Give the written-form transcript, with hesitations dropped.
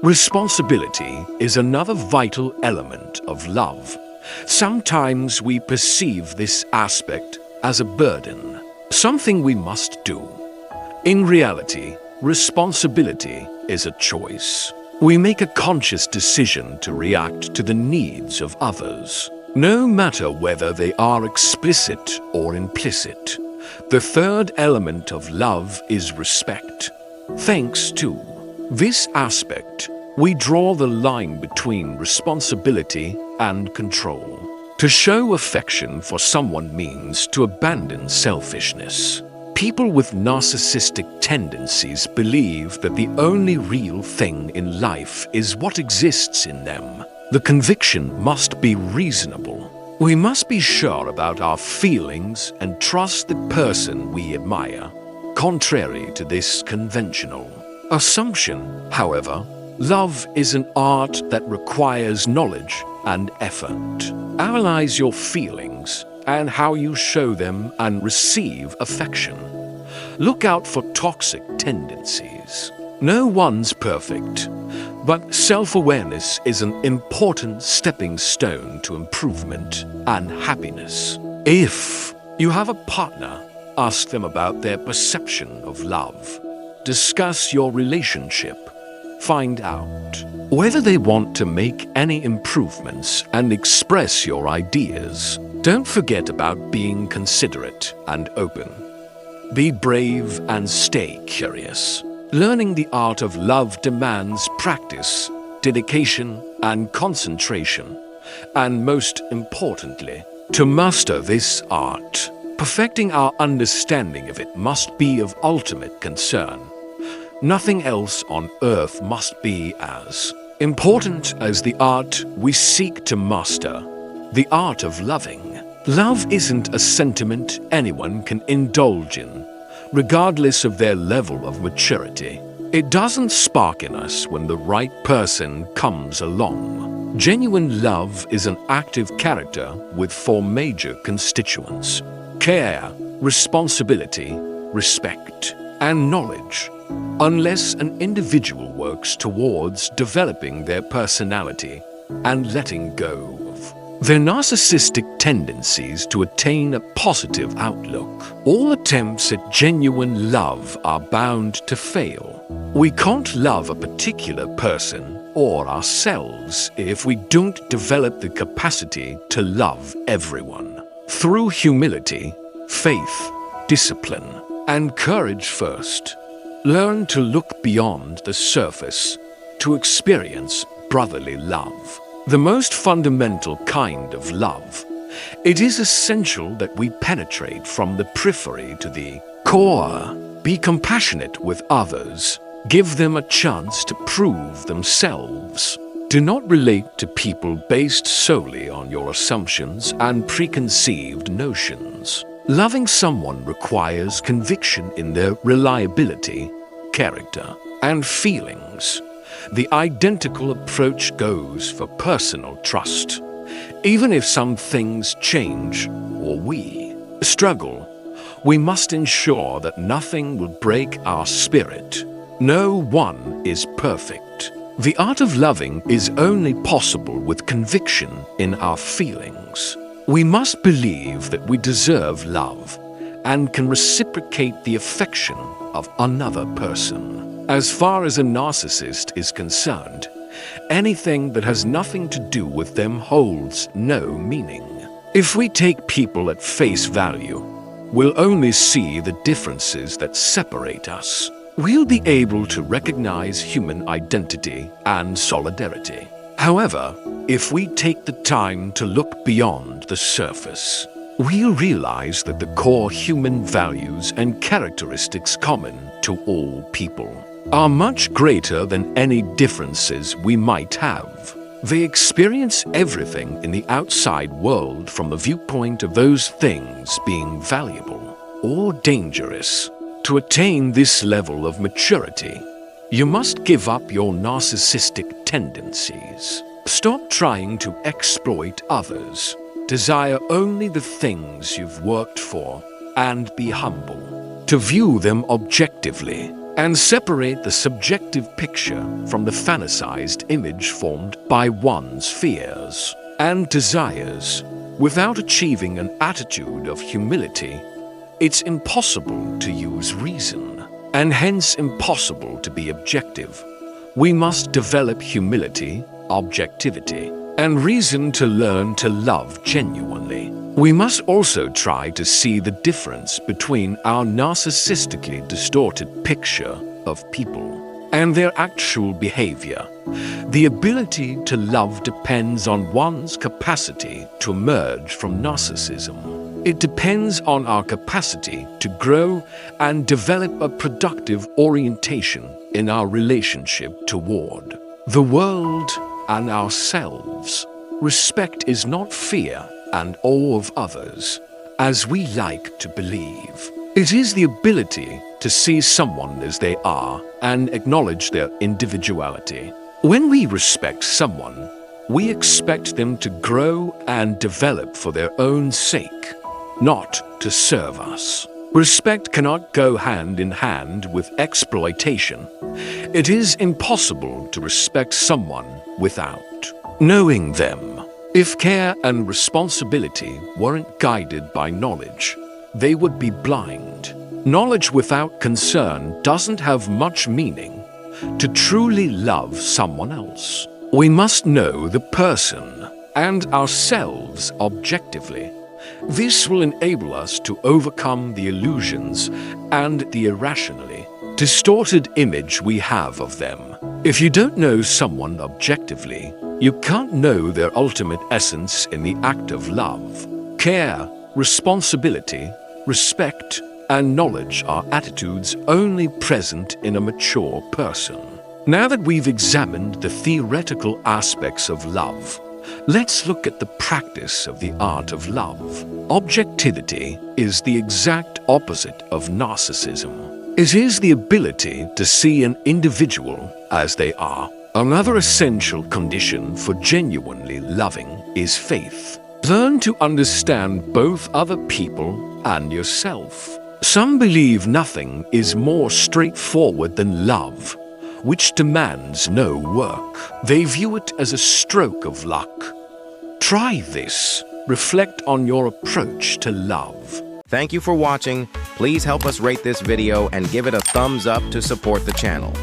Responsibility is another vital element of love. Sometimes we perceive this aspect as a burden, something we must do. In reality, responsibility is a choice. We make a conscious decision to react to the needs of others, no matter whether they are explicit or implicit. The third element of love is respect. Thanks to this aspect, we draw the line between responsibility and control. To show affection for someone means to abandon selfishness. People with narcissistic tendencies believe that the only real thing in life is what exists in them. The conviction must be reasonable. We must be sure about our feelings and trust the person we admire. Contrary to this conventional assumption, however, love is an art that requires knowledge and effort. Analyze your feelings and how you show them and receive affection. Look out for toxic tendencies. No one's perfect, but self-awareness is an important stepping stone to improvement and happiness. If you have a partner, ask them about their perception of love. Discuss your relationship. Find out whether they want to make any improvements and express your ideas. Don't forget about being considerate and open. Be brave and stay curious. Learning the art of love demands practice, dedication, and concentration. And most importantly, to master this art, perfecting our understanding of it must be of ultimate concern. Nothing else on earth must be as important as the art we seek to master, the art of loving. Love isn't a sentiment anyone can indulge in, regardless of their level of maturity. It doesn't spark in us when the right person comes along. Genuine love is an active character with 4 major constituents: care, responsibility, respect, and knowledge. Unless an individual works towards developing their personality and letting go of their narcissistic tendencies to attain a positive outlook, all attempts at genuine love are bound to fail. We can't love a particular person or ourselves if we don't develop the capacity to love everyone. Through humility, faith, discipline, and courage first, learn to look beyond the surface to experience brotherly love, the most fundamental kind of love. It is essential that we penetrate from the periphery to the core. Be compassionate with others. Give them a chance to prove themselves. Do not relate to people based solely on your assumptions and preconceived notions. Loving someone requires conviction in their reliability, character, and feelings. The identical approach goes for personal trust. Even if some things change or we struggle, we must ensure that nothing will break our spirit. No one is perfect. The art of loving is only possible with conviction in our feelings. We must believe that we deserve love and can reciprocate the affection of another person. As far as a narcissist is concerned, anything that has nothing to do with them holds no meaning. If we take people at face value, we'll only see the differences that separate us. We'll be able to recognize human identity and solidarity. However, if we take the time to look beyond the surface, we'll realize that the core human values and characteristics common to all people are much greater than any differences we might have. They experience everything in the outside world from the viewpoint of those things being valuable or dangerous. To attain this level of maturity, you must give up your narcissistic tendencies. Stop trying to exploit others. Desire only the things you've worked for and be humble. To view them objectively and separate the subjective picture from the fantasized image formed by one's fears and desires. Without achieving an attitude of humility, it's impossible to use reason, and hence impossible to be objective. We must develop humility, objectivity, and reason to learn to love genuinely. We must also try to see the difference between our narcissistically distorted picture of people and their actual behavior. The ability to love depends on one's capacity to emerge from narcissism. It depends on our capacity to grow and develop a productive orientation in our relationship toward the world and ourselves. Respect is not fear and awe of others, as we like to believe. It is the ability to see someone as they are and acknowledge their individuality. When we respect someone, we expect them to grow and develop for their own sake, not to serve us. Respect cannot go hand in hand with exploitation. It is impossible to respect someone without knowing them. If care and responsibility weren't guided by knowledge, they would be blind. Knowledge without concern doesn't have much meaning. To truly love someone else, we must know the person and ourselves objectively. This will enable us to overcome the illusions and the irrationally distorted image we have of them. If you don't know someone objectively, you can't know their ultimate essence in the act of love. Care, responsibility, respect, and knowledge are attitudes only present in a mature person. Now that we've examined the theoretical aspects of love, let's look at the practice of the art of love. Objectivity is the exact opposite of narcissism. It is the ability to see an individual as they are. Another essential condition for genuinely loving is faith. Learn to understand both other people and yourself. Some believe nothing is more straightforward than love, which demands no work. They view it as a stroke of luck. Try this. Reflect on your approach to love. Thank you for watching. Please help us rate this video and give it a thumbs up to support the channel.